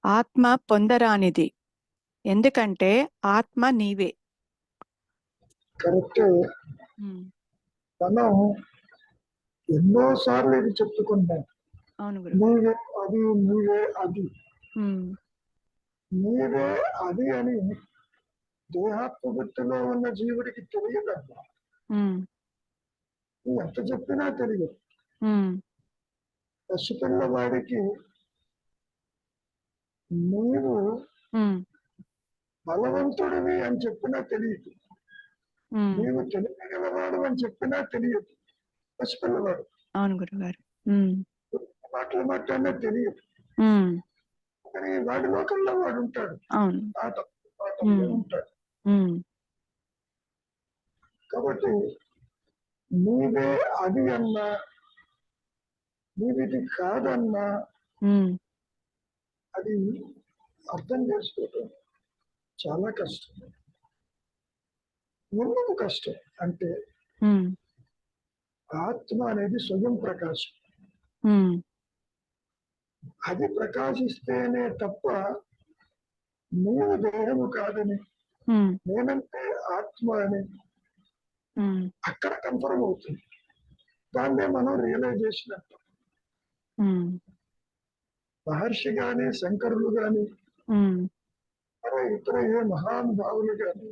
ఆత్మ పొందరానిది, ఎందుకంటే ఆత్మ నీవే. కరెక్ట్. మనం ఎన్నోసార్లు ఇది చెప్పుకుంటాం. అవును నీవే అది, నీవే అది, నీవే అది అని దేహాత్మబుద్ధిలో ఉన్న జీవుడికి తెలియదమ్మా. ఎంత చెప్పినా తెలియదు. పసిపిల్లవాడికి నీవు బలవంతుడివి అని చెప్పినా తెలియదు, నీవు తెలియగలవాడు అని చెప్పినా తెలియదు పసిపిల్లవాడు. అవును గురుగారు. మాటలు మాట్లాడినా తెలియదు, కానీ వాడి లోకంలో వాడు ఉంటాడు, ఆటలో ఉంటాడు. కాబట్టి నీవే అది అన్నా, నీవిది కాదన్నా అది అర్థం చేసుకోవటం చాలా కష్టం. ఎందుకు కష్టం అంటే ఆత్మ అనేది స్వయం ప్రకాశం. అది ప్రకాశిస్తేనే తప్ప నీవు దేహము కాదని, నేనంటే ఆత్మ అని అక్కడ కన్ఫర్మ్ అవుతుంది. దాన్నే మనం రియలైజేషన్ అంటాం. మహర్షి గాని, శంకరులు గాని, ఇతర ఏ మహానుభావులు గాని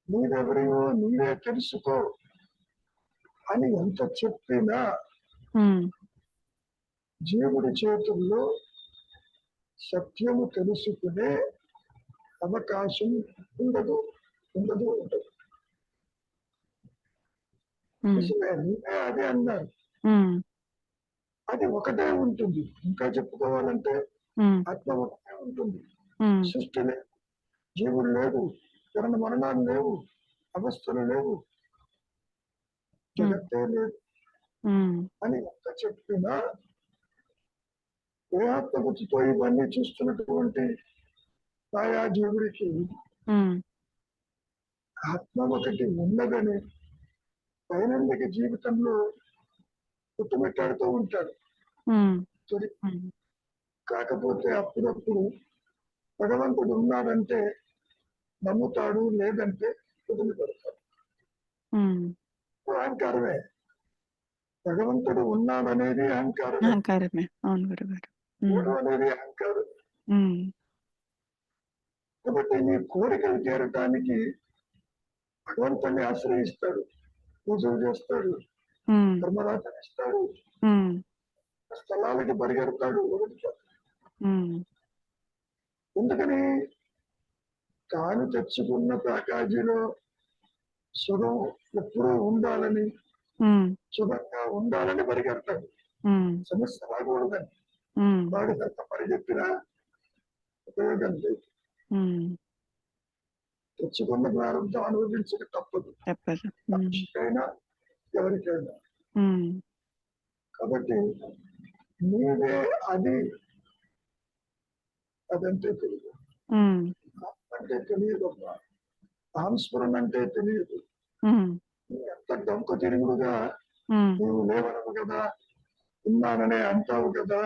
నీవెవరియో నీవే తెలుసుకో అని ఎంత చెప్పినా జీవుడి చేతుల్లో సత్యము తెలుసుకునే అవకాశం ఉండదు. నీవే అది అన్నారు, అది ఒకటే ఉంటుంది. ఇంకా చెప్పుకోవాలంటే ఆత్మ ఒకటే ఉంటుంది. సృష్టి లేదు, జీవుడు లేదు, జనన మరణాలు లేవు, అవస్థలు లేవు, జగత్తే లేదు అని ఎంత చెప్పినా దేహాత్మబుద్ధితో ఇవన్నీ చూస్తున్నటువంటి ఆయా జీవుడికి ఆత్మ ఒకటి ఉన్నదని దైనందిక జీవితంలో పుట్టుమెట్టాడుతూ ఉంటాడు. కాకపోతే అప్పుడప్పుడు భగవంతుడు ఉన్నాడంటే నమ్ముతాడు, లేదంటే వదిలిపెడతాడు. అహంకారమే. భగవంతుడు ఉన్నాడనేది అహంకారమే. అనేది అహంకారం. కాబట్టి నీ కోరికలు తీరటానికి భగవంతుడిని ఆశ్రయిస్తాడు, పూజలు చేస్తాడు, ధర్మరాచరిస్తాడు, స్థలాలకి పరిగెడతాడు. ఎందుకని? తాను తెచ్చుకున్న ప్యాకేజీలో సుఖం ఎప్పుడూ ఉండాలని, సుఖంగా ఉండాలని పరిగెడతాడు. సమస్య రాకూడదని. వాడు ఎంత పరిగెత్తినా ఉపయోగం లేదు. తెచ్చుకున్న ప్రారంభం అనుభవించక తప్పదు, మనిషికైనా ఎవరికైనా. కాబట్టి నీవే అది, అదంటే తెలియదు. అంటే తెలియదు, సంస్మరణ అంటే తెలియదు. ఎంత డొంక తిరుగుడుగా నీవు లేవనవు కదా, ఉన్నాననే అంటావు కదా,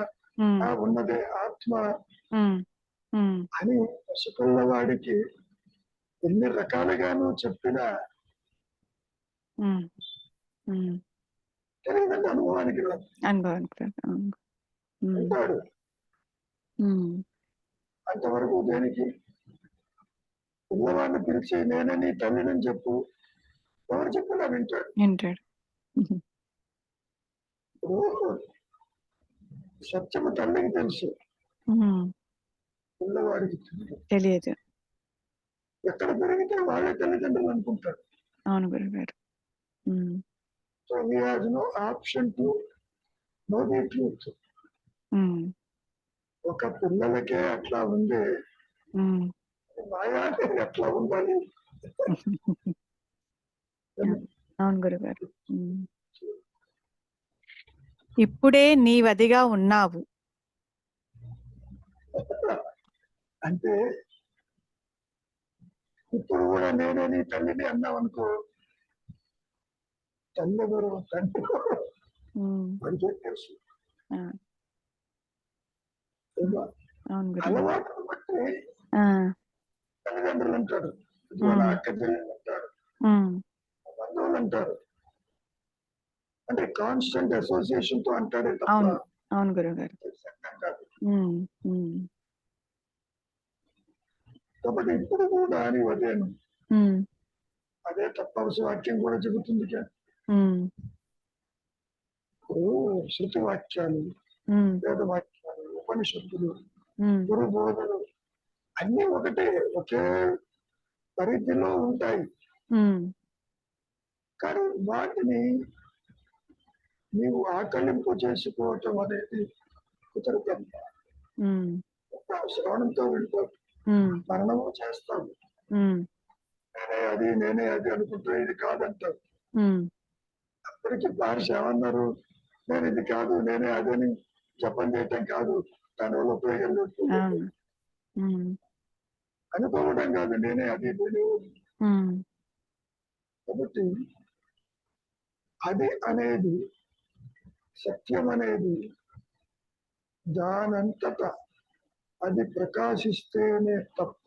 ఆ ఉన్నదే ఆత్మ అని పసిపిల్లవాడికి ఎన్ని రకాలుగా నువ్వు చెప్పినా తెలియదంటే అనుభవానికి రాదు. అంటాడు. అంతవరకు దేనికి? పిల్లవాడిని పిలిచి నేనే నీ తల్లిని చెప్పు, ఎవరు చెప్పినా వింటాడు. ఇప్పుడు సత్యము తల్లికి తెలుసు, పిల్లవాడికి తెలియదు. ఎక్కడ పెరిగితే వాళ్ళే తల్లిదండ్రులు అనుకుంటాడు. అవును గురుగారు. So he has no option to know the truth. ఒక పిల్లలకే అట్లా ఉంది, మాయా ఎట్లా ఉండాలి? అవును గురుగారు. ఇప్పుడే నీవదిగా ఉన్నావు అంటే ఇప్పుడు కూడా నేనే నీ తల్లిని అన్నావు అనుకో, తల్లి ఎవరు, తండ్రి మనకే తెలుసు. అవును గురుగారు. అలవాటును బట్టి ఆ, తల్లిదండ్రులు అంటారు, ఇదిగో నా అక్క చెల్లెలు అంటారు, ఉమ్, బంధువులు అంటారు. అంటే కాన్స్టెంట్ అసోసియేషన్ తో అంటారే తప్ప అవును అవును గురుగారు. ప్రత్యక్షంగా కాదు. ఉమ్, ఉమ్, కాబట్టి ఇప్పుడు కూడా నీవు అదేను, ఉమ్, అదే తప్పవలసి వాక్యం కూడా చెబుతుంది. ఉమ్, ఇప్పుడు శృతి వాక్యాలు, ఉమ్, వేద వాక్యాలు, ఉపనిషత్తులు, ఉమ్, గురు బోధలు అన్ని ఒకటే, ఒకే పరిధిలో ఉంటాయి. ఉమ్, కానీ వాటిని నీవు ఆకలింపు చేసుకోవటం అనేది కుదరదు. ఉమ్, శ్రవణంతో వింటావు, ఉమ్, మరణము చేస్తావు, ఉమ్, నేనే అది అనుకుంటా, ఇది కాదంటావు. ఉమ్, అప్పటికి మహర్షి ఏమన్నారు, నేను ఇది కాదు నేనే అదని జపం చేయటం కాదు, దానివల్ల ఉపయోగం లేదు. అవును. ఉమ్, అనుకోవడం కాదు, నేనే అది నేను. ఉమ్, కాబట్టి అది అనేది, సత్యం అనేది దానంతట అది ప్రకాశిస్తేనే తప్ప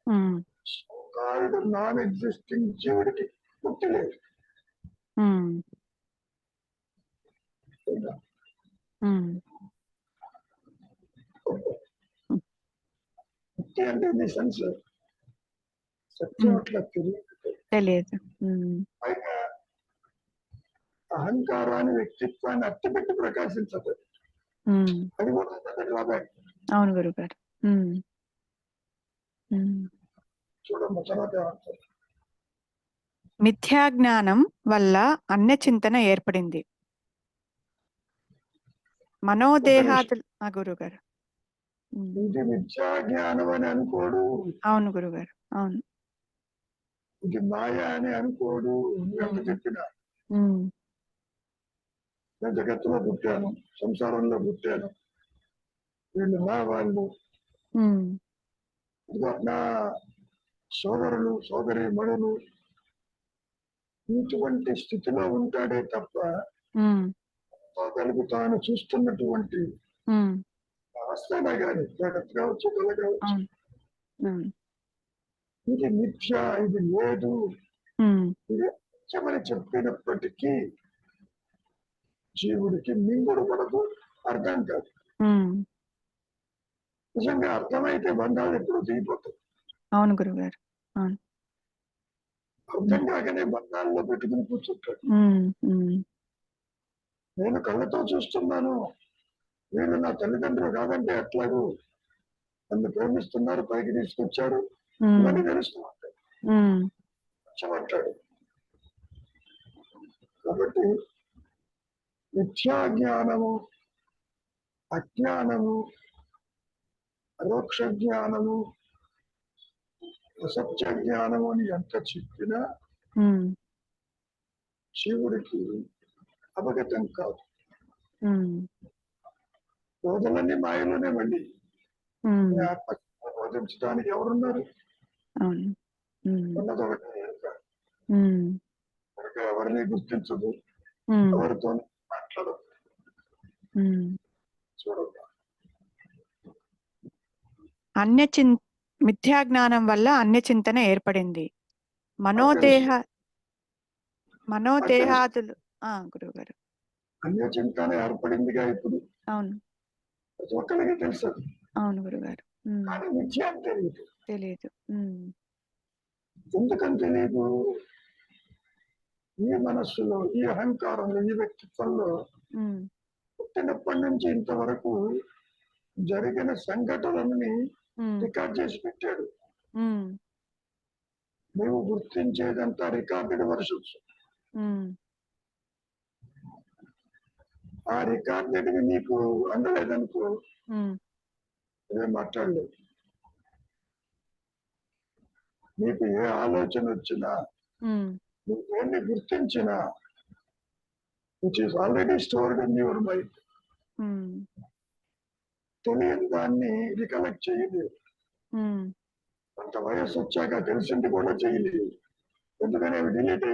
ఉమ్, నాన్ ఎగ్జిస్టింగ్ జీవుడికి ముక్తి లేదు. ఉమ్, ఉమ్, ముక్తి అంటే నీ సెన్స్ సత్యం అట్లా తెలియదు. ఉమ్, పైగా అహంకారాన్ని, వ్యక్తిత్వాన్ని అట్టపెట్టి ప్రకాశించదు. ఉమ్, అది కూడా డ్రాబ్యాక్. అవును గురుగారు. ఉమ్, ఉమ్. చూడమ్మ తర్వాత ఏమంటారు. మిథ్యాజ్ఞానం వల్ల అన్య చింతన ఏర్పడింది. మనోదేహాదులు గురుగారు. ఇది విద్యా జ్ఞానం అని అనుకోడు, అవును గురుగారు. అవును. ఇది మాయ అని అనుకోడు. ఎంత చెప్పినా ఉమ్, నేను జగత్తులో పుట్టాను, సంసారంలో పుట్టాను, వీళ్ళు నా వాళ్ళు, ఉమ్, ఇదిగో నా సోదరులు సోదరి మణులు, ఇటువంటి స్థితిలో ఉంటాడే తప్ప ఉమ్, తనకు తాను చూస్తున్నటువంటి ఉమ్, అవస్థనే కానీ జగత్ కావచ్చు, కళ కావచ్చు, అవును. ఉమ్, ఇది మిథ్య, ఇది లేదు, ఉమ్, ఇది నిత్యమని చెప్పినప్పటికీ జీవుడికి మింగుడు పడదు, అర్థం కాదు. ఉమ్, నిజంగా అర్థమైతే బంధాలు ఎప్పుడు దిగిపోతాయి. అవును గురుగారు. అవును. అర్థం కాకనే బంధాల్లో పెట్టుకుని కూర్చుంటాడు. ఉమ్, ఉమ్, నేను కళ్ళతో చూస్తున్నాను, వీళ్ళు నా తల్లిదండ్రులు కాదంటే ఎట్లాగూ నన్ను ప్రేమిస్తున్నారు, పైకి తీసుకొచ్చారు, ఉమ్, ఇవన్నీ తెలుస్తూ ఉంటాయి. ఉమ్, వచ్చమంటాడు. కాబట్టి మిథ్యా జ్ఞానము, అజ్ఞానము, పరోక్ష జ్ఞానము, అసత్య జ్ఞానము అని ఎంత చెప్పినా ఉమ్, శివుడికి అవగతం కాదు. ఉమ్, బోధలన్నీ మాయలోనే మళ్ళీ ఉమ్, ఆత్మ బోధించడానికి ఎవరున్నారు? అవును. ఉమ్, ఉన్నది ఒకటే ఎరుక. ఉమ్, ఎరుక ఎవరిని గుర్తించదు, ఉమ్, ఎవరితో మాట్లాడదు. ఉమ్. చూడదు. మిథ్యా జ్ఞానం వల్ల అన్య చింతన ఏర్పడింది. మనోదేహాదులు గురువుగారు. అన్య చింతన ఏర్పడిందిగా ఇప్పుడు. అవును. ప్రతి ఒక్కరికి తెలుసు. అవును గురుగారు. కానీ మిథ్య తెలియదు. తెలియదు. ఎందుకని తెలియదు? ఈ మనస్సులో, ఈ అహంకారంలో, ఈ వ్యక్తిత్వంలో పుట్టినప్పటి నుంచి ఇంతవరకు జరిగిన సంఘటనలని రికార్డ్ చేసి పెట్టాడు. నువ్వు గుర్తించేదంతా రికార్డెడ్ వర్షన్స్. ఆ రికార్డెడ్ నీకు అందలేదనుకో, ఏం మాట్లాడలేదు. నీకు ఏ ఆలోచన వచ్చినా, నువ్వు దేన్ని గుర్తించినా, which is already stored in your mind, తెలియని దాన్ని రికలెక్ట్ చేయలేదు. అంత వయస్సు వచ్చాక తెలిసింది కూడా చేయలేదు. ఎందుకని అవి డిలీట్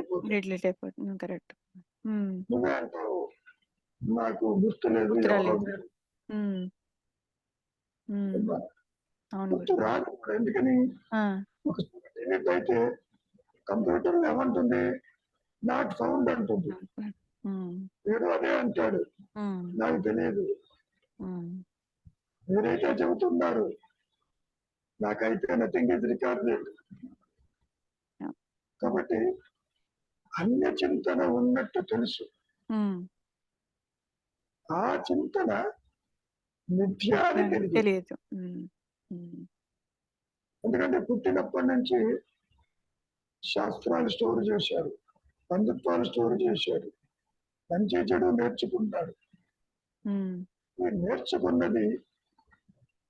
అయిపోతుంది. కరెక్ట్. నువ్వే అంటావు, నాకు గుర్తులేదు, ఎవరో మీరు. ఉమ్, అవును గుర్తు గురుగారు. రాదు కూడా. ఎందుకని ఆ, ఒక యూనిట్ అయితే కంప్యూటర్ ఏమంటుంది, నాట్ ఫౌండ్ అంటుంది. ఉమ్, వీడు అదే అంటాడు, ఉమ్, నాకు తెలియదు. ఉమ్, మీరైతే చెబుతున్నారు, నాకైతే నథింగ్ ఇస్ రికార్డెడ్. కాబట్టి అన్య చింతన ఉన్నట్టు తెలుసు. ఉమ్, ఆ చింతన మిథ్య అని తెలియదు. తెలియదు. ఉమ్, ఉమ్, ఎందుకంటే పుట్టినప్పటి నుంచి శాస్త్రాలు స్టోర్ చేశారు, బంధుత్వాలు స్టోర్ చేశారు, మంచి చెడు నేర్చుకుంటాడు. ఉమ్, మీరు నేర్చుకున్నది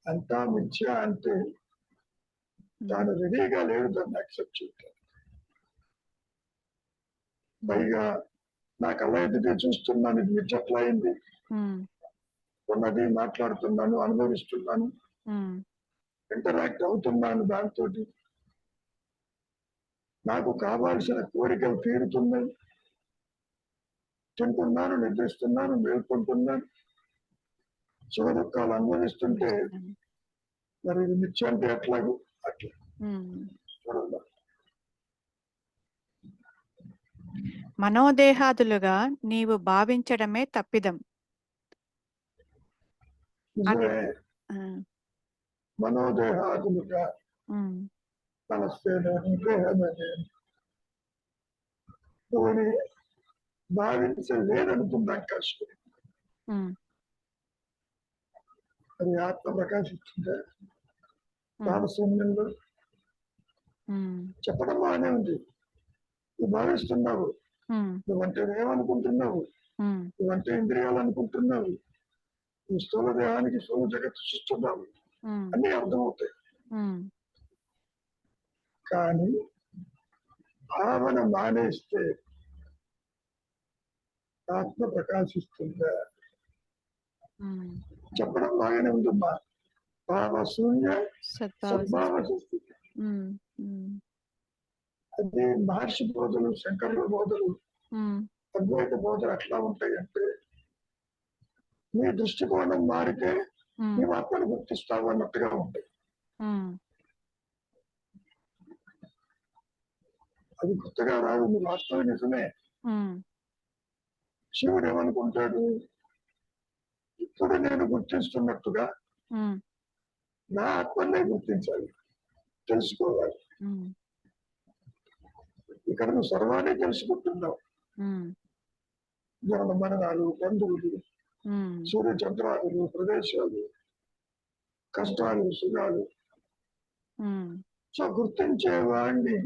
అంతా మిథ్య అంటే తాను రెడీగా లేడు దాన్ని యాక్సెప్ట్ చేయాలి. పైగా నాకు అలా ఎదుటే చూస్తున్నాను, ఇది మిథ్య ఎట్లా అయింది, ఉమ్, ఉన్నది మాట్లాడుతున్నాను, అనుభవిస్తున్నాను, ఉమ్, ఇంటరాక్ట్ అవుతున్నాను దాంతో, నాకు కావాల్సిన కోరికలు తీరుతున్నాయి, తింటున్నాను, నిద్రిస్తున్నాను, మేల్కొంటున్నాను, సుఖ దుఃఖాలు అనుభవిస్తుంటే మరి ఇది మిథ్య అంటే ఎట్లాగూ అట్లా ఉమ్. చూడండి. మనోదేహాదులుగా నీవు భావించడమే తప్పిదం. నిజమే, ఆ, మనోదేహాదులుగా ఉమ్, మనస్సే నేను, దేహమే నేను నువ్వుని భావించలేదనుకుందాం కష్టం. ఉమ్, అది ఆత్మ ప్రకాశిస్తుంటే ఉమ్, తారశూన్యంలో ఉమ్, చెప్పడం బాగానే ఉంది. నువ్వు భావిస్తున్నావు, ఉమ్, నువ్వంటే ఏమనుకుంటున్నావు, ఉమ్, నువ్వంటే ఇంద్రియాలు అనుకుంటున్నావు, నువ్వు స్థూల దేహానికి స్థూల జగత్తు చూస్తున్నావు, ఉమ్, అన్నీ అర్థమవుతాయి. ఉమ్, కానీ భావన మానేస్తే ఆత్మ ప్రకాశిస్తుందా? ఉమ్. చెప్పడం బాగానే ఉందమ్మా, భావ శూన్య సద్భావ సద్భావ సృష్టి. సృష్టి. ఉమ్, ఉమ్, అది మహర్షి బోధలు, శంకరుల బోధలు, ఉమ్, అద్వైత బోధలు ఎట్లా ఉంటాయి అంటే, నీ దృష్టికోణం మారితే ఉమ్, నీవు ఆత్మను గుర్తిస్తావు అన్నట్టుగా ఉంటాయి. ఉమ్, అది కొత్తగా రాదు, నువ్వు వాస్తవం నిజమే. ఉమ్, శివుడు ఏమనుకుంటాడు, ఇప్పుడు నేను గుర్తిస్తున్నట్టుగా ఉమ్, నా ఆత్మనే గుర్తించాలి, తెలుసుకోవాలి. ఉమ్, ఇక్కడ నువ్వు సర్వాన్ని తెలుసుకుంటున్నావు, ఉమ్, జనన మరణాలు, బంధువులు, ఉమ్, సూర్య చంద్రాలు, ప్రదేశాలు, కష్టాలు, సుఖాలు. ఉమ్, సో గుర్తించే వాడిని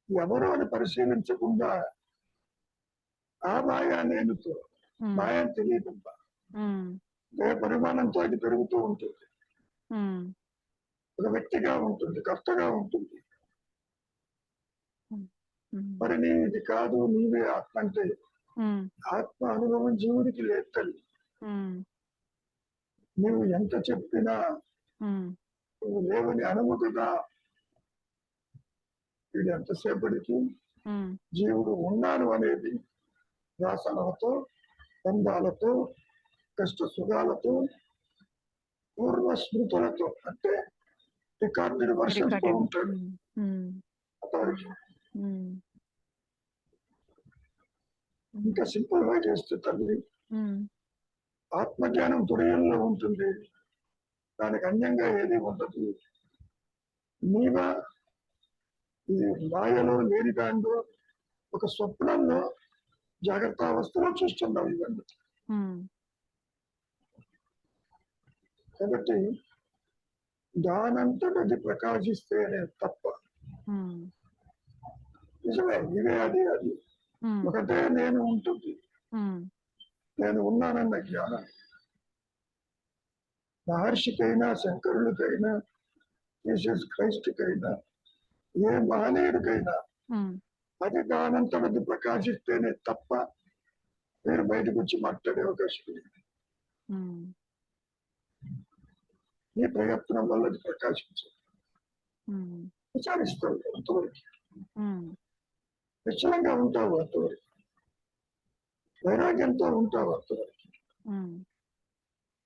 ఎవరు అని పరిశీలించకుండా ఆ మాయా నేనుతో, ఉమ్, మాయా తెలియకుండా ఉమ్, ఏ పరిమాణంతో అది పెరుగుతూ ఉంటుంది, ఉమ్, ఒక వ్యక్తిగా ఉంటుంది, కర్తగా ఉంటుంది. ఉమ్, మరి నీ ఇది కాదు, నీవే ఆత్మ అంటే ఉమ్, ఆత్మ అనుభవం జీవుడికి లేదు తల్లి. ఉమ్, నువ్వు ఎంత చెప్పినా ఉమ్, నువ్వు లేవని అనవు కదా. వీడు ఎంతసేపటికి ఉమ్, జీవుడు ఉన్నాడు అనేది వాసనలతో, బంధాలతో, కష్ట సుఖాలతో, పూర్వ స్మృతులతో, అంటే రికార్డెడ్ వర్షన్స్ తో రికార్డెడ్. ఉంటాడు. ఉమ్, ఉమ్, అతడికి ఉమ్, ఇంకా సింపుల్ గా చేస్తే తల్లి, ఉమ్, ఆత్మజ్ఞానం తురియంలో ఉంటుంది, దానికి అన్యంగా ఏది ఉండదు. నీవా ఈ మాయలో లేని దాంట్లో ఒక స్వప్నంలో జాగ్రత్త అవస్థలో చూస్తున్నావు ఇవన్నీ. ఉమ్, కాబట్టి దానంతటది ప్రకాశిస్తేనే తప్ప, ఉమ్, నిజమే ఇవే అది అది ఉమ్, ఒకటే నేను ఉంటుంది. ఉమ్, నేను ఉన్నానన్న జ్ఞానం మహర్షికైనా, శంకరులకైనా, జీసస్ క్రైస్ట్కైనా, ఏ మహనీయుడికైనా ఉమ్, అది దానంతటది ప్రకాశిస్తేనే తప్ప మీరు బయటకు వచ్చి మాట్లాడే అవకాశం లేదు. ఉమ్, నీ ప్రయత్నం వల్ల అది ప్రకాశించదు. ఉమ్, విచారిస్తావు అంతవరకు, ఉమ్, నిశ్చలంగా ఉంటావు అంతవరకు, వైరాగ్యంతో ఉంటావు అంతవరకు. ఉమ్,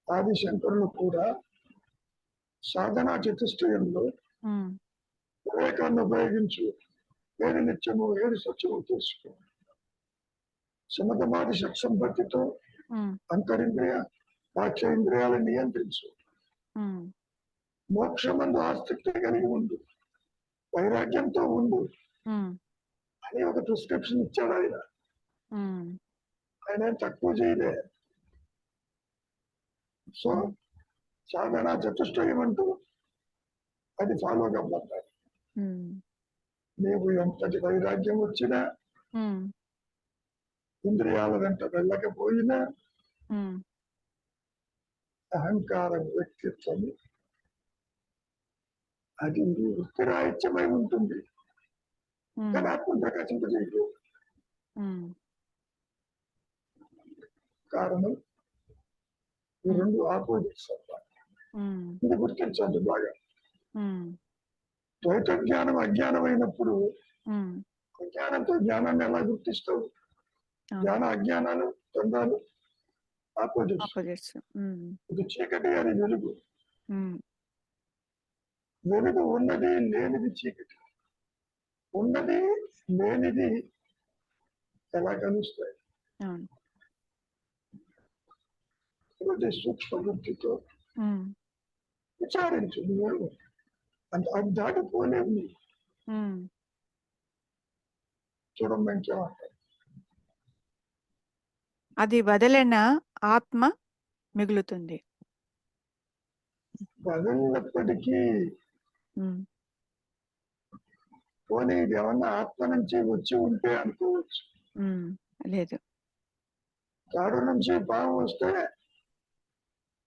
ఆది శంకరులు కూడా సాధనా చతుష్టయంలో ఉమ్, వివేకాన్ని ఉపయోగించు, ఏది నిత్యము ఏది సత్యము తెలుసుకో. సమతమాది షట్ సంపత్తితో ఉమ్, అంతరింద్రియ బాహ్యేంద్రియాలను నియంత్రించు. ఉమ్, మోక్షమందు ఆసక్తి కలిగి ఉండు, వైరాగ్యంతో ఉండు ఉమ్, అని ఒక ప్రిస్క్రిప్షన్ ఇచ్చాడు ఆయన. ఉమ్, ఆయన ఏం తక్కువ చేయలే. సో సాధన చతుష్టయం అంటూ అది ఫాలో కమ్మంటారు. ఉమ్, నీవు ఎంతటి వైరాగ్యం వచ్చినా, ఉమ్, ఇంద్రియాల వెంట వెళ్ళకపోయినా, ఉమ్, అహంకారం వ్యక్తిత్వం అది ఉత్తరాయిత్యమై ఉంటుంది, కానీ ఉమ్, ఆత్మ ప్రకాశింపజేయదు. ఉమ్, కారణం ఈ రెండు ఆపోజిట్స్ అన్నమాట. ఉమ్, ఇది గుర్తించండి బాగా. ఉమ్, ద్వైత జ్ఞానం అజ్ఞానమైనప్పుడు ఉమ్, అజ్ఞానంతో జ్ఞానాన్ని ఎలా గుర్తిస్తావు? అవును. జ్ఞాన అజ్ఞానాలు ద్వంద్వాలు ఆపోజిట్స్. ఆపోజిట్స్. ఇది చీకటి, అది వెలుగు. ఉమ్, వెలుగు ఉన్నది, లేనిది చీకటి. ఉన్నది లేనిది ఎలా కలుస్తాయి? అవును. కాబట్టి సూక్ష్మ బుద్ధితో ఉమ్, విచారించు. నువ్వు అది దాటిపోలేవు. నీ ఉమ్, చూడమ్మ ఇంకేమంటారు? అది వదిలిన ఆత్మ మిగులుతుంది. వదిలినప్పటికీ ఉమ్, పోనీ ఇది ఏమన్నా ఆత్మ నుంచి వచ్చి ఉంటే అనుకోవచ్చు. ఉమ్, లేదు. కాడు నుంచి పాము వస్తే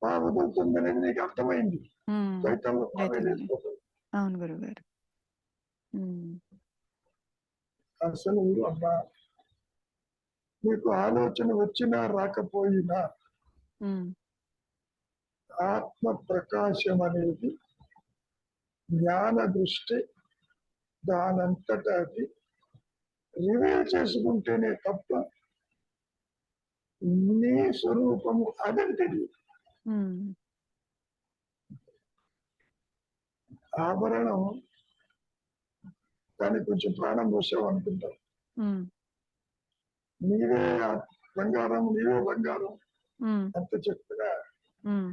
పాము వదులుతుంది అనేది నీకు అర్థమైంది. ఉమ్, ద్వైతంలో పామే లేదు. లేకపోతుంది. అవును గురుగారు. ఉమ్, అసలు అమ్మా, నీకు ఆలోచన వచ్చినా రాకపోయినా ఉమ్, ఆత్మ ప్రకాశం అనేది జ్ఞాన దృష్టి దానంతటా అది రివీల్ చేసుకుంటేనే తప్ప నీ స్వరూపము అదని తెలియదు. ఉమ్, ఆభరణం దానికి కొంచెం ప్రాణం పోసావు అనుకుంటావు. ఉమ్, నీవే బంగారం, నీవే బంగారం ఉమ్, అంత చెప్పినా ఉమ్,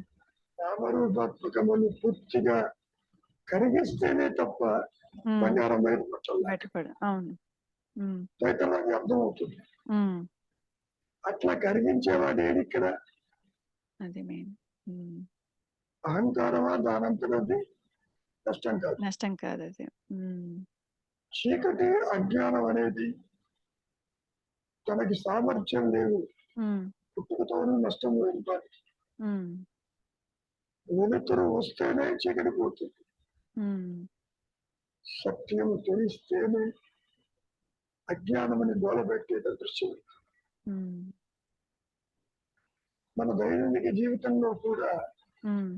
నామరూపాత్మకములు పూర్తిగా కరిగిస్తేనే తప్ప ఉమ్, బంగారం బయటపడాలి. బయటపడు. అవును. ఉమ్, ద్వైతంలోకి అర్థమవుతుంది. ఉమ్, అట్లా కరిగించేవాడు ఏది ఇక్కడ? అది మెయిన్. ఉమ్, అహంకారమా? దానంతరది కష్టం కాదు. నష్టం కాదు అది. ఉమ్, చీకటి అజ్ఞానం అనేది తనకి సామర్థ్యం లేదు. ఉమ్, పుట్టుకతోనూ నష్టం లేదు. దానికి ఉమ్, వెలుతురు వస్తేనే చీకటి పోతుంది. ఉమ్, సత్యము తెలిస్తేనే అజ్ఞానమని గోలబెట్టేది దృశ్యం. ఉమ్, మన దైనందిక జీవితంలో కూడా ఉమ్,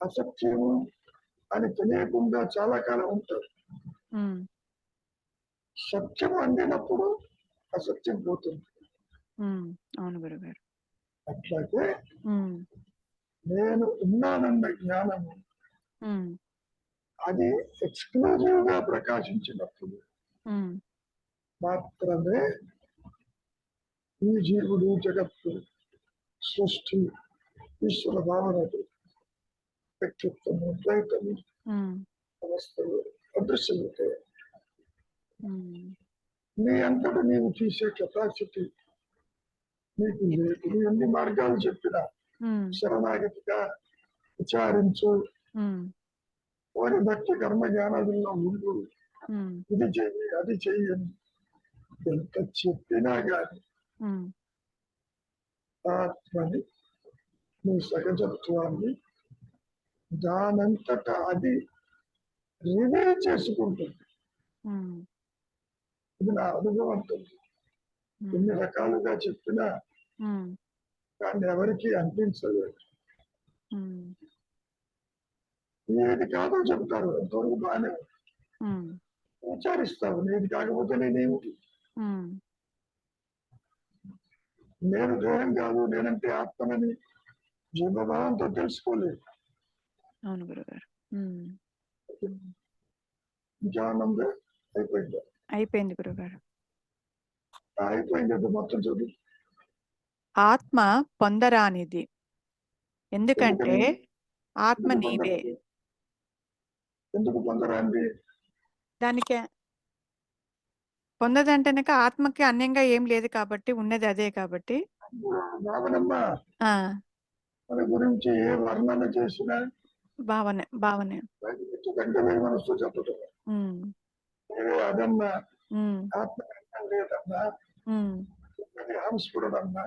అసత్యము అని తెలియకుండా చాలా కాలం ఉంటారు. ఉమ్, సత్యం అందినప్పుడు అసత్యం పోతుంది. ఉమ్, అవును గురుగారు. అట్లాగే ఉమ్, నేను ఉన్నానన్న జ్ఞానము ఉమ్, అది ఎక్స్క్లూజివ్ గా ప్రకాశించినప్పుడు ఉమ్, మాత్రమే ఈ జీవుడు, జగత్తు, సృష్టి, ఈశ్వర భావనలు, వ్యక్తిత్వము, ద్వైతము, ఉమ్, అవస్థలు అదృశ్యమవుతాయి. ఉమ్, నీ అంతటా నీవు తీసే కెపాసిటీ నీకు లేదు. నీ అన్ని మార్గాలు చెప్పిన ఉమ్, శరణాగతిగా విచారించు, ఉమ్, వారి భక్తి కర్మ జ్ఞానాదుల్లో ఉండు, ఉమ్, ఇది చెయ్యి అది చెయ్యి అని ఎంత చెప్పినా గాని ఉమ్, ఆత్మని, నీ సహజత్వాన్ని దానంతటా అది రివీల్ చేసుకుంటుంది. ఉమ్, ఇది నా అనుభవంతో ఎన్ని రకాలుగా చెప్పినా ఉమ్, కానీ ఎవరికి అనిపించదు. ఉమ్, ఏది కాదో చెప్తారు, ఎంతవరకు బాగానే ఉంది. ఉమ్, విచారిస్తావు, నేది కాకపోతే నేనేమిటి? ఉమ్, నేను దేహం కాదు, నేనంటే ఆత్మనని జీవభావంతో తెలుసుకోలేదు. అవును గురుగారు. ఉమ్. ఇంకేమన్నా ఉందా? అయిపోయిందా? అయిపోయింది గురుగారు. అయిపోయింది అది మొత్తం చదువు. ఆత్మ పొందరానిది, ఎందుకంటే ఎందుకని? ఆత్మ ఎందుకు నీవే. పొందరాంది? ఎందుకు పొందరాంది? దానికి పొందదంటేనక ఆత్మకి అన్యంగా ఏం లేదు కాబట్టి, ఉన్నది అదే కాబట్టి. భావనమ్మా, ఆ మన గురించి ఏ వర్ణన చేసినా భావనే. కంటే మనసు చెప్పటం ఉమ్. నేనే అదన్నా, ఉమ్. ఆత్మ లేదన్నా, ఉమ్. అది హంస్ఫురుడన్నా.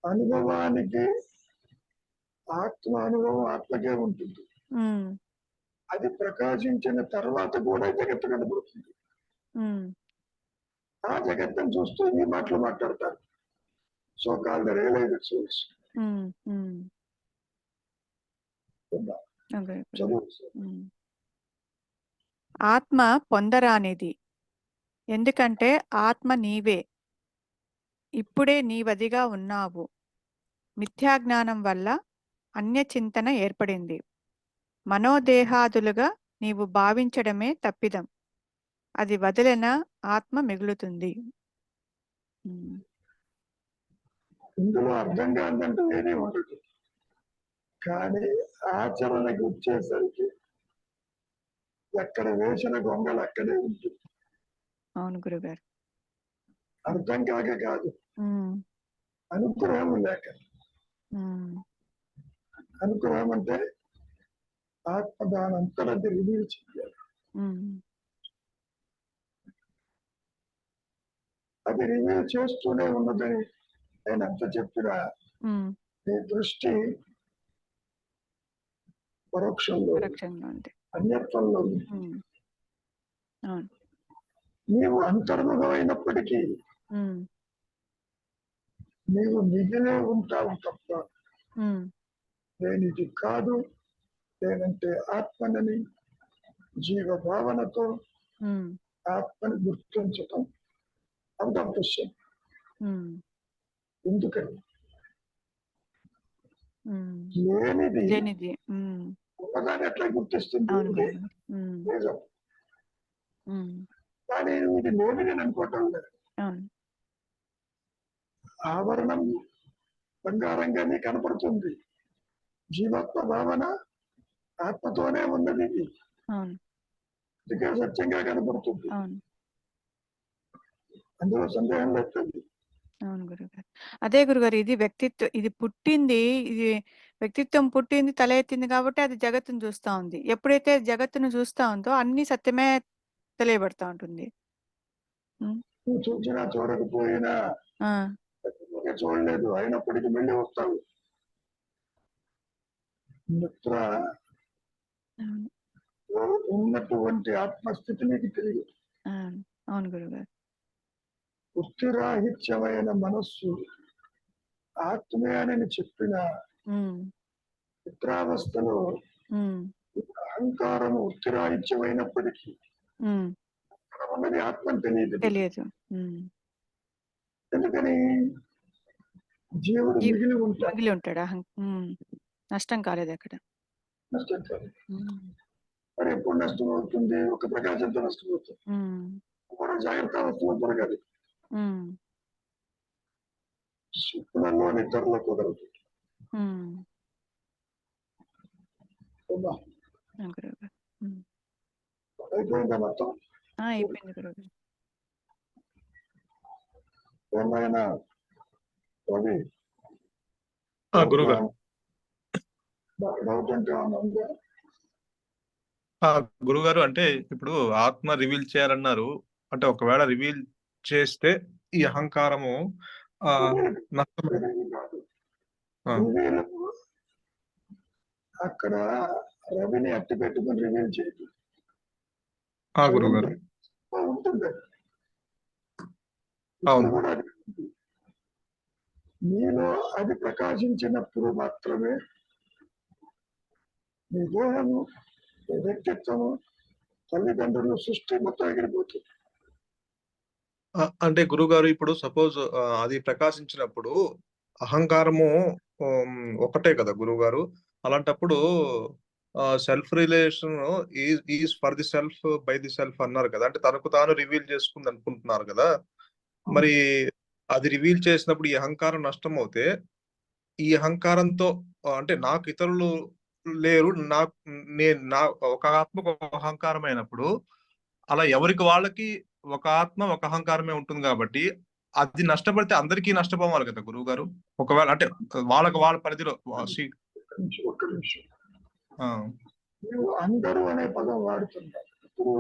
అనుభవానికి ఆత్మ అనుభవం ఆత్మకే ఉంటుంది. ఉమ్. అది ప్రకాశించిన తర్వాత కూడా జగత్తు కనబడుతుంది. ఉమ్. ఆ జగత్తును చూస్తూ ఈ మాటలు మాట్లాడతారు. So called realized souls. Um. Um. Okay. చదువు. ఉమ్. ఆత్మ పొందరానిది, ఎందుకంటే ఆత్మ నీవే, ఇప్పుడే నీవదిగా ఉన్నావు. మిథ్యాజ్ఞానం వల్ల అన్యచింతన ఏర్పడింది. మనోదేహాదులుగా నీవు భావించడమే తప్పిదం. అది వదిలిన ఆత్మ మిగులుతుంది. ఉమ్. ఇందులో అర్థం కాదంటూ ఏది ఉండదు. కానీ ఆచరణకు వచ్చేసరికి ఎక్కడ వేసిన గొంగలు అక్కడే ఉంటుంది. అవును గురుగారు. అర్థం కాక కాదు, ఉమ్. అనుగ్రహం లేక. ఉమ్. అనుగ్రహం అంటే ఆత్మ దానంతట అది రివీల్ చేయాలి. ఉమ్. అది రివీల్ చేస్తూనే ఉన్నదని నేను ఎంత చెప్పినా ఉమ్. నీ దృష్టి పరోక్షంలో ఉంది, పరోక్షంగా ఉంది. అన్యత్వంలో ఉంది. ఉమ్. అవును. నీవు అంతర్ముఖమైనప్పటికీ ఉమ్. నీవు మిగిలే ఉంటావు తప్ప ఉమ్. నేను ఇది కాదు, నేనంటే ఆత్మనని జీవ భావనతో ఉమ్. ఆత్మని గుర్తించటం అంత అవశ్యం. ఉమ్. ఎందుకని ఉమ్. లేనిది లేనిది. ఉమ్. ఉన్నదాన్ని ఎట్లా గుర్తిస్తుంది? అవును ఉంది, గురుగారు. ఉమ్. నిజం. ఉమ్. కానీ ఇది లేనిది అని అనుకోవటం లేదు. అవును. ఆవరణం బంగారంగానే కనపడుతుంది. జీవాత్మ భావన ఆత్మతోనే ఉన్నది. ఇది అవును. అందుకే సత్యంగా కనపడుతుంది. అవును. అందులో సందేహం లేదు. అవును గురుగారు. అదే గురుగారు, ఇది వ్యక్తిత్వం, ఇది పుట్టింది, ఇది వ్యక్తిత్వం పుట్టింది, తల ఎత్తింది కాబట్టి అది జగత్తును చూస్తా ఉంది. ఎప్పుడైతే జగత్తును చూస్తా ఉందో అన్ని సత్యమే తెలియబడతా ఉంటుంది. ఉమ్. నువ్వు చూసినా చూడకపోయినా ఆ. చూడలేదు అయినప్పటికీ మళ్ళీ వస్తావు. మిత్ర, అవును. ఉన్నటువంటి ఆత్మస్థితి నీకు తెలియదు. అవును. అవును గురుగారు. వృత్తిరాహిత్యమైన మనస్సు ఆత్మే అని చెప్పిన ఉమ్. మిత్రావస్థలో ఉమ్. అహంకారం వృత్తిరాహిత్యమైనప్పటికీ ఉమ్. అక్కడ ఉన్నది ఆత్మని తెలియదు. తెలియదు. ఉమ్. ఎందుకని? జీవుడు మిగిలి ఉంటాడు. మిగిలి ఉంటాడు. నష్టం కాలేదు అక్కడ. నష్టం కాదు. ఉమ్. మరి ఎప్పుడు నష్టం అవుతుంది? ఒక ప్రకాశంతో నష్టం అవుతుంది. ఉమ్. కూడా జాగ్రత్త అవస్థలో జరగాలి. ఉమ్. స్వప్నంలో నిద్రలో కుదరదు. ఉమ్. ఉందా? ఆ గురుగారు. ఉమ్. అయిపోయిందా మొత్తం? అయిపోయింది గురుగారు. ఏమైనా రవి గురుగారు డౌట్ అంటే ఏమన్నా ఉందా? గురుగారు, అంటే ఇప్పుడు ఆత్మ రివీల్ చేయాలన్నారు. అంటే ఒకవేళ రివీల్ చేస్తే ఈ అహంకారము నష్టం. కాదు. అక్కడ రవిని అట్టి పెట్టుకుని రివీల్ చేయదు. గురుగారు. ఉంటుంది. అవును. కూడా అది నీలో అది ప్రకాశించినప్పుడు మాత్రమే నీ దేహము, నీ వ్యక్తిత్వము, తల్లిదండ్రులు, సృష్టి మొత్తం ఎగిరిపోతుంది. అంటే గురుగారు, ఇప్పుడు సపోజ్ అది ప్రకాశించినప్పుడు అహంకారము ఒకటే కదా గురుగారు. అలాంటప్పుడు self relation is for the self by the self అన్నారు కదా, అంటే తనకు తాను రివీల్ చేసుకుంది అనుకుంటున్నారు కదా. మరి అది రివీల్ చేసినప్పుడు ఈ అహంకారం నష్టం అవుతే, ఈ అహంకారంతో అంటే నాకు ఇతరులు లేరు, నాకు నా ఒక ఆత్మకు ఒక అహంకారం అయినప్పుడు, అలా ఎవరికి వాళ్ళకి ఒక ఆత్మ ఒక అహంకారమే ఉంటుంది కాబట్టి అది నష్టపడితే అందరికీ నష్టపోవాలి కదా గురువు గారు. ఒకవేళ అంటే వాళ్ళ పరిధిలో ఒక్క నిమిషం. ఆ, నువ్వు అందరూ అనే పదం వాడుతున్నావు. ఇప్పుడు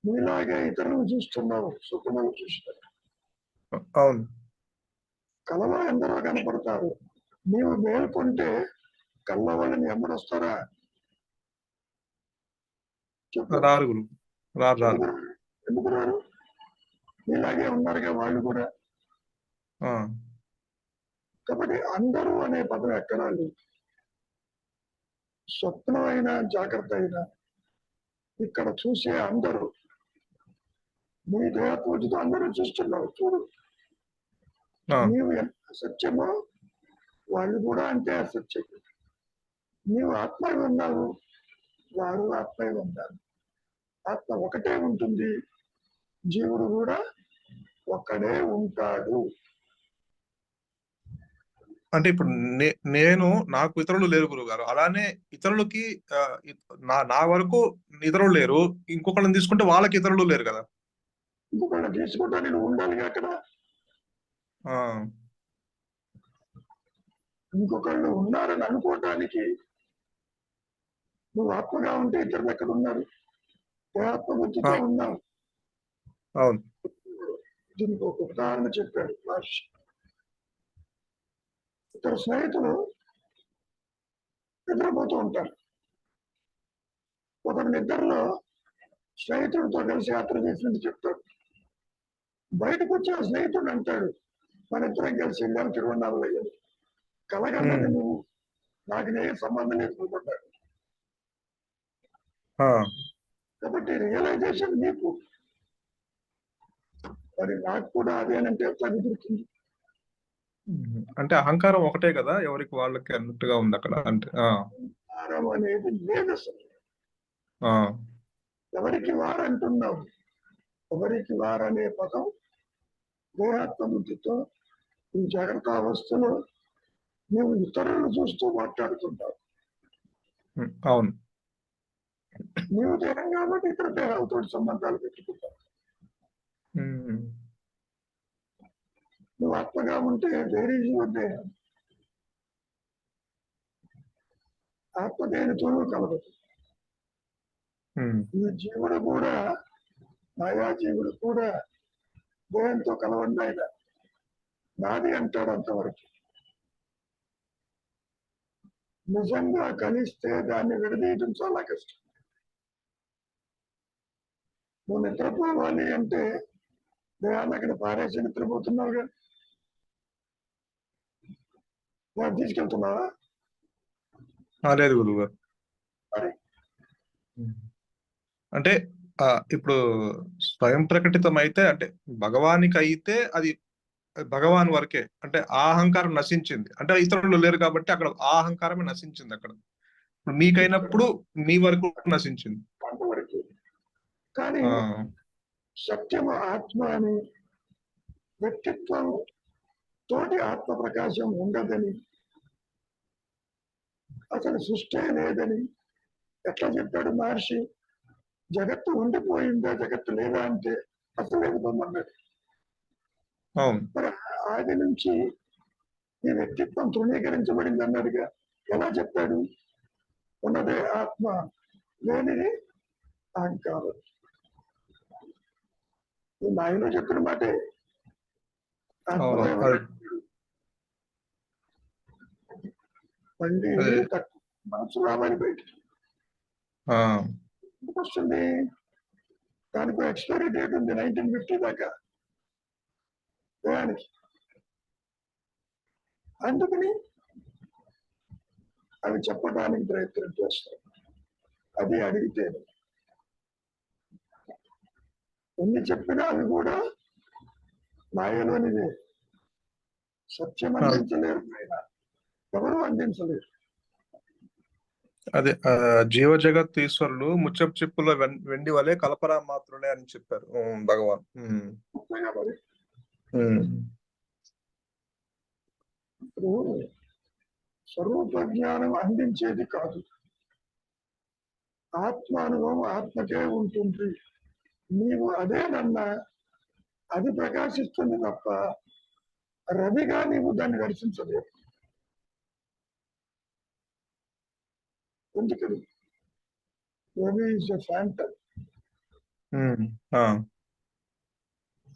నీలాగే ఇతరులను చూస్తున్నావు, సుఖమును చూస్తున్నావు. అవును, కలలో ఎందరో కనపడతారు. నీవు మేల్కొంటే కళ్ళ వాళ్ళని ఎమ్మడొస్తారా? చెప్పు. రారు గురువు, రారు. ఎందుకు రారు? నీలాగే ఉన్నారుగా వాళ్ళు కూడా. ఆ, కాబట్టి అందరూ అనే పదం ఎక్కడా లేదు. స్వప్నం అయినా జాగ్రత్త అయినా ఇక్కడ చూసే అందరూ నీ దేహ పూజతో అందరూ చూస్తున్నావు. చూడు, నీవు ఎంత అసత్యమో వాళ్ళు కూడా అంతే అసత్యం. నీవు ఆత్మ ఉన్నావు, వారు ఆత్మ ఉన్నారు. ఆత్మ ఒకటే ఉంటుంది, జీవుడు కూడా ఒక్కడే ఉంటాడు. అంటే ఇప్పుడు నేను నాకు ఇతరులు లేరు గురువు గారు, అలానే ఇతరులకి నా వరకు ఇతరులు లేరు, ఇంకొకళ్ళని తీసుకుంటే వాళ్ళకి ఇతరులు లేరు కదా. ఇంకొకళ్ళని తీసుకుంటానికి నువ్వు ఉండాలిగా అక్కడ. ఇంకొకళ్ళు ఉన్నారని అనుకోవటానికి నువ్వు ఆత్మగా ఉంటే ఇతరులు ఎక్కడ ఉన్నారు? ఆత్మబుద్ధితో ఉన్నావు. అవును, దీనికి ఒక ఉదాహరణ చెప్పాడు మహర్షి. ఇద్దరు స్నేహితులు నిద్రపోతూ ఉంటారు. ఒకరి నిద్రలో స్నేహితుడితో కలిసి యాత్ర చేసినట్టు చెప్తాడు. బయటకు వచ్చి ఆ స్నేహితుడు అంటాడు, మన ఇద్దరం కలిసి వెళ్ళాను తిరువన్నామలయ్య. కలగన్నది నువ్వు, నాకు నే సంబంధం లేకపోతాడు. కాబట్టి రియలైజేషన్ నీకు, మరి నాకు కూడా అదేనంటే ఎట్లా కుదురుతుంది? అంటే అహంకారం ఒకటే కదా, ఎవరికి వాళ్ళకి అన్నట్టుగా ఉంది అక్కడ. అంటే అహంకారం అనేది లేదు అసలు. ఎవరికి వారంటున్నావు? ఎవరికి వారనే పదం దేహాత్మ బుద్ధితో ఈ జాగ్రత్త అవస్థలో నువ్వు ఇతరులను చూస్తూ మాట్లాడుతుంటావు. అవును, నీవు దేహం కాబట్టి ఇతర దేహాలతో సంబంధాలు పెట్టుకుంటావు. నువ్వు ఆత్మగా ఉంటే వేరే దేహం, ఆత్మ దేనితోనూ కలగదు. ఈ జీవుడు కూడా, మాయా జీవుడు కూడా దేహంతో కలవండి ఆయన, నాది అంటాడు అంతవరకు. నిజంగా కలిస్తే దాన్ని విడదీయడం చాలా కష్టం. నువ్వు నిద్రపోవాలి అంటే దేహాన్ని అక్కడ పారేసి నిద్రపోతున్నావుగా, దాన్ని తీసుకెళ్తున్నావా? లేదు గురువు గారు. అంటే ఇప్పుడు స్వయం ప్రకటితం అయితే, అంటే భగవానికి అయితే అది భగవాన్ వరకే, అంటే ఆ అహంకారం నశించింది, అంటే ఇతరులు లేరు కాబట్టి అక్కడ ఆ అహంకారమే నశించింది. అక్కడ ఇప్పుడు మీకైనప్పుడు మీ వరకు నశించింది. కానీ సత్యము ఆత్మ అని, వ్యక్తిత్వం తోటి ఆత్మ ప్రకాశం ఉండదని, అసలు సృష్టి లేదని ఎట్లా చెప్పాడు మహర్షి? జగత్తు ఉండిపోయిందా, జగత్తు లేదా అంటే అసలు లేకపోమన్నాడు. మరి ఆది నుంచి ఈ వ్యక్తిత్వం తృణీకరించబడింది అన్నాడుగా, ఎలా చెప్పాడు? ఉన్నదే ఆత్మ, లేనిది అహంకారం. ఈ నాయన చెప్పిన మాటే. మళ్ళీ మనసు రావాలి బయటికి. వస్తుంది, దానికి ఎక్స్పైరీ డేట్ ఉంది 1950 దాకా దేహానికి. అందుకని అవి చెప్పడానికి ప్రయత్నం చేస్తాం. అది అడిగితే ఎన్ని చెప్పినా అవి కూడా మాయలోనిదే. సత్యం అందించలేరు ఆయన, ఎవరు అందించలేరు. అదే జీవ జగత్ ఈశ్వరులు ముచ్చపు చిప్పుల వెండి వలె కలపరా మాత్రులే అని చెప్పారు భగవాన్. అంతేగా మరి. ఉమ్. ఇప్పుడు స్వరూప జ్ఞానం అందించేది కాదు, ఆత్మానుభవం ఆత్మకే ఉంటుంది. నీవు అదేనన్నా అది ప్రకాశిస్తుంది తప్ప రవిగా నీవు దాన్ని దర్శించలేదు. ఎందుకని? Ravi is a phantom.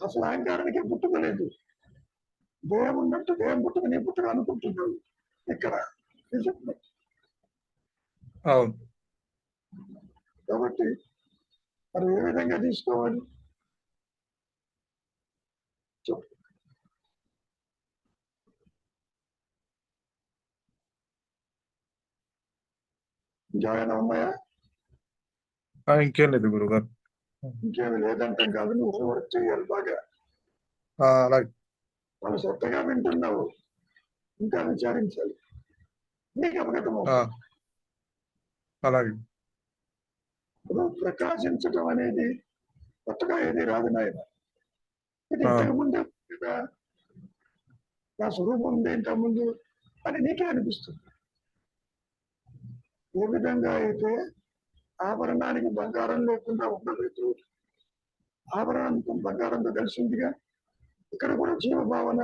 అసలు అహంకారానికి పుట్టుకలేదు. దేహం ఉన్నట్టు దేహం పుట్టుక నీ పుట్టుక అనుకుంటున్నావు ఇక్కడ. అవును. కాబట్టి మరి ఏ విధంగా తీసుకోవాలి చెప్పు. ఇంకేమైనా ఉన్నాయా? ఇంకేం లేదు గురుగారు. ఇంకేమి లేదంటాం కాదు, నువ్వు వర్క్ చేయాలి బాగా. అలాగే. వాళ్ళు శ్రద్ధగా వింటున్నావు, ఇంకా విచారించాలి, నీకు అవగతం అవుతుంది. అలాగే. ఇప్పుడు ప్రకాశించడం అనేది కొత్తగా ఏది రాదు నాయన. ఇది ఇంతకుముందే కదా, నా స్వరూపం ఉంది ఇంతకుముందు అని నీకే అనిపిస్తుంది. ఏ విధంగా అయితే ఆభరణానికి బంగారం లేకుండా ఉండలేదు, ఆభరణంతో బంగారంతో కలిసిందిగా, ఇక్కడ కూడా జీవభావన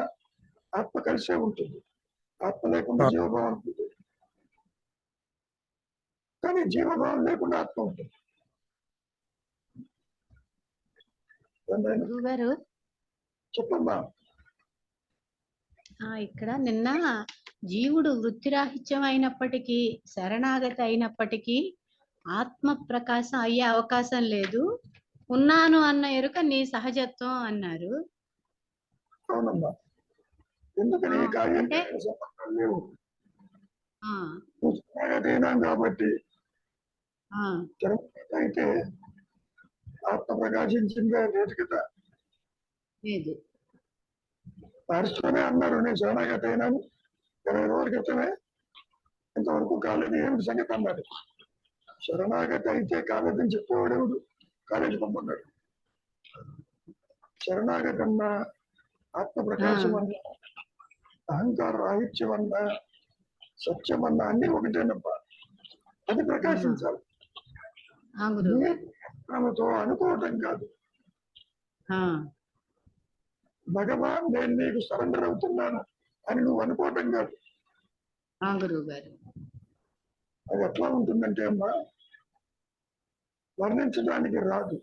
ఆత్మ కలిసే ఉంటుంది. ఆత్మ లేకుండా జీవభావన ఉంటుంది, కానీ జీవభావం లేకుండా ఆత్మ ఉంటుంది. గురుగారు చెప్పమ్మా. ఇక్కడ నిన్న జీవుడు వృత్తిరాహిత్యం అయినప్పటికీ, శరణాగతి అయినప్పటికీ ఆత్మ ప్రకాశం అయ్యే అవకాశం లేదు, ఉన్నాను అన్న ఎరుక నీ సహజత్వం అన్నారు. అవునమ్మా. ఎందుకని అంటే సంబంధం లేవు కాబట్టి. అయితే ఆత్మ ప్రకాశించిందే లేదు కదా. లేదు. పారిశ్రమే అన్నారు నేను శరణాగతి అయినాను 20 రోజుల క్రితమే, ఇంతవరకు కాలేదు, ఏమిటి సంగతి అన్నారు. శరణాగతి అయితే కాలేదని చెప్పేవాడు ఎవడు? కాలేజీ పంపన్నాడు. శరణాగతి అన్నా, ఆత్మ ప్రకాశం అన్నా, అహంకార రాహిత్యం అన్నా, సత్యం అన్నా అన్ని ఒకటేనప్ప. అది ప్రకాశించాలి, ఆమెతో అనుకోవటం కాదు. భగవాన్ నేను నీకు సరెండర్ అవుతున్నాను అని నువ్వు అనుకోవటం కాదు. అది ఎట్లా ఉంటుందంటే అమ్మా, వర్ణించడానికి రాదు.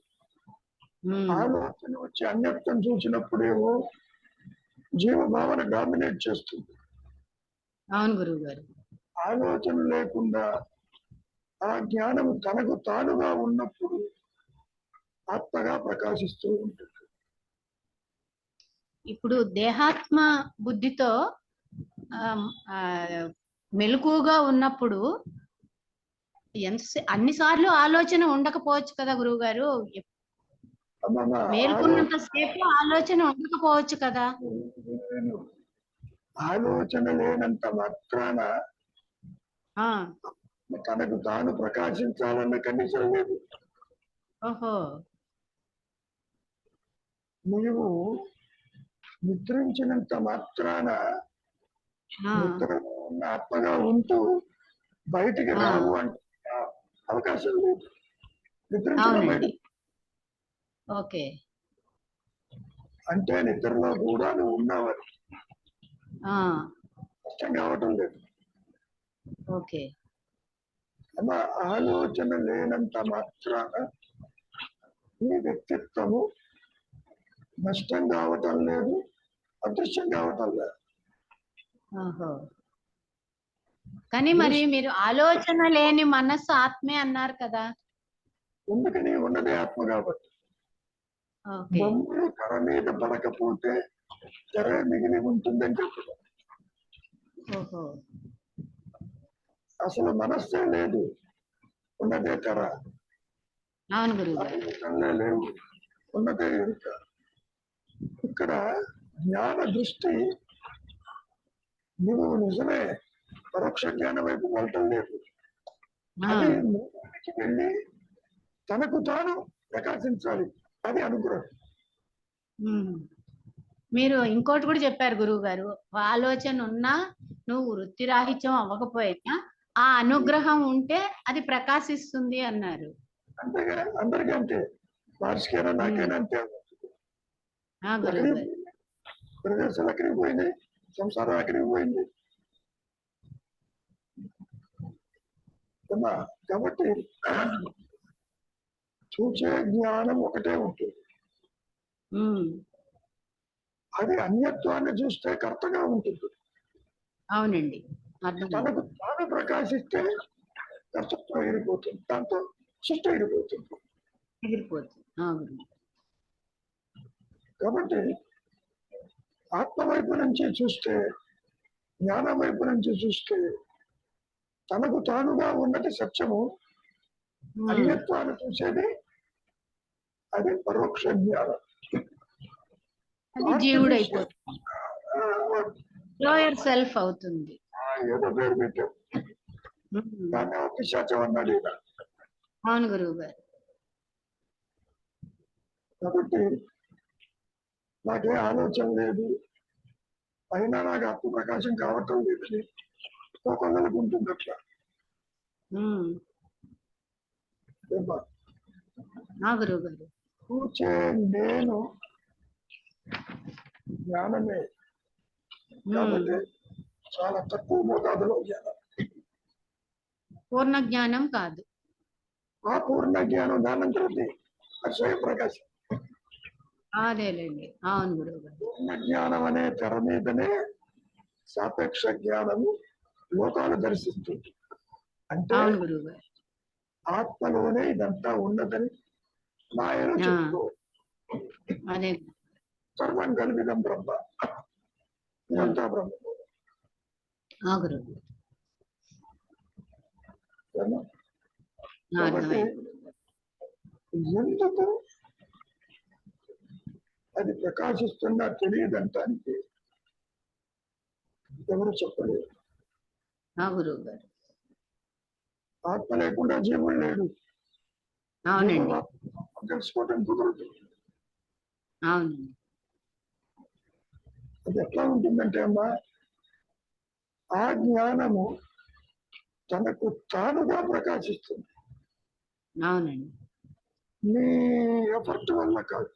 ఆలోచన వచ్చి అన్యత్వం చూసినప్పుడేమో జీవభావన డామినేట్ చేస్తుంది. అవును గురువు గారు. ఆలోచన లేకుండా ఆ జ్ఞానం తనకు తానుగా ఉన్నప్పుడు ఆత్మగా ప్రకాశిస్తూ ఉంటుంది. ఇప్పుడు దేహాత్మ బుద్ధితో మెలకుగా ఉన్నప్పుడు అన్నిసార్లు ఆలోచన ఉండకపోవచ్చు కదా గురువు గారు. మేల్కొన్నంత సేపు ఆలోచన ఉండకపోవచ్చు కదా. ఆలోచన లేనంత మాత్రాన తనకు తాను ప్రకాశించాలన్న కండిషన్ లేదు. ఓహో. నీవు నిద్రించినంత మాత్రాన నిద్రలో ఉన్న ఆత్మగా ఉంటూ బయటికి రావు అంటే అవకాశం లేదు. నిద్రించడం ఓకే. అంటే నిద్రలో కూడా నువ్వు ఉన్నావని కష్టం కావటం లేదు. ఓకే. అలా ఆలోచన లేనంత మాత్రాన నీ వ్యక్తిత్వము నష్టం కావటం లేదు, అదృశ్యం కావటం లేదు. కానీ మరి మీరు ఆలోచన లేని మనస్సు ఆత్మే అన్నారు కదా. ఎందుకని? ఉన్నదే ఆత్మ కాబట్టి. బొమ్మలు తెర మీద పడకపోతే తెర మిగిలి ఉంటుందని చెప్పడం. అసలు మనస్సే లేదు, ఉన్నదే తెర. ఆలోచనలే లేవు, ఉన్నదే ఎరుక. ఇక్కడ జ్ఞాన దృష్టి నువ్వు నిజమే పరోక్ష జ్ఞానం వైపు వెళ్ళటం లేదు. ఆ, అది లోకానికి వెళ్ళి తనకు తాను ప్రకాశించాలి. అది అనుగ్రహం. ఉమ్. మీరు ఇంకోటి కూడా చెప్పారు గురువు గారు, ఆలోచన ఉన్నా నువ్వు వృత్తి రాహిత్యం అవ్వకపోయినా ఆ అనుగ్రహం ఉంటే అది ప్రకాశిస్తుంది అన్నారు. అంతేగా, అందరికీ అంతే. మహర్షికైనా నాకైనా అంతే. ఆ గురువు గారు. ప్రదేశాలు ఎక్కడికి పోయింది, సంసారం ఎక్కడికి పోయింది. ఏమ్మా? కాబట్టి చూసే జ్ఞానం ఒకటే ఉంటుంది. ఉమ్. అది అన్యత్వాన్ని చూస్తే కర్తగా ఉంటుంది. అవునండి, అర్థం. తనకు తాను ప్రకాశిస్తే కర్తత్వం ఎగిరిపోతుంది, దాంతో సృష్టి ఎగిరిపోతుంది. ఎగిరిపోతుంది. ఆ గురువు. కాబట్టి ఆత్మ వైపు నుంచి చూస్తే, జ్ఞానం వైపు నుంచి చూస్తే తనకు తానుగా ఉన్నది సత్యము. అన్యత్వాన్ని చూసేది అది పరోక్ష జ్ఞానం. అది జీవుడు అయిపోతుంది, లోయర్ సెల్ఫ్ అవుతుంది. ఏదో పేరు పెట్టాం, ఉమ్. దాన్ని పిశాచం అన్నాడు ఈయన. అవును గురువు గారు. కాబట్టి నాకే ఆలోచన లేదు, అయినా నాకు ఆత్మ ప్రకాశం కావటం లేదని ఒక్కొక్కరికి ఉంటుంది అట్లా. ఉమ్. ఏమ్మా? ఆ గురువు గారు. కూర్చే నేను జ్ఞానమే, కాబట్టి చాలా తక్కువ మోతాదులో జ్ఞానం. పూర్ణ జ్ఞానం కాదు. ఆ పూర్ణ జ్ఞానం దానంతరది అది స్వయం ప్రకాశం. అదేలేండి, అవును గురువు గారు. పూర్ణ జ్ఞానం అనే తెర మీదనే సాపేక్ష జ్ఞానము లోకాలు దర్శిస్తుంది. అంటే అవును గురువు గారు. ఆత్మలోనే ఇదంతా ఉన్నదని నాయన చెప్తూ అదే. సర్వం కలిగిదం బ్రహ్మ, ఇదంతా బ్రహ్మ. ఆ గురువు గారు. ఏమ్మా? ఆ, కాబట్టి అర్థమైంది. ఎందుకు అది ప్రకాశిస్తున్నా తెలియదంటానికి ఎవరు చెప్పలేరు. ఆ గురువు గారు. ఆత్మ లేకుండా జీవుడు లేడు. అవునండి, జీవుడు ఆత్మ తెలుసుకోవటం కుదరదు. అవునండి. అది ఎట్లా ఉంటుందంటే అమ్మా, ఆ జ్ఞానము తనకు తానుగా ప్రకాశిస్తుంది, అవునండి. నీ ఎఫర్ట్ వల్ల కాదు.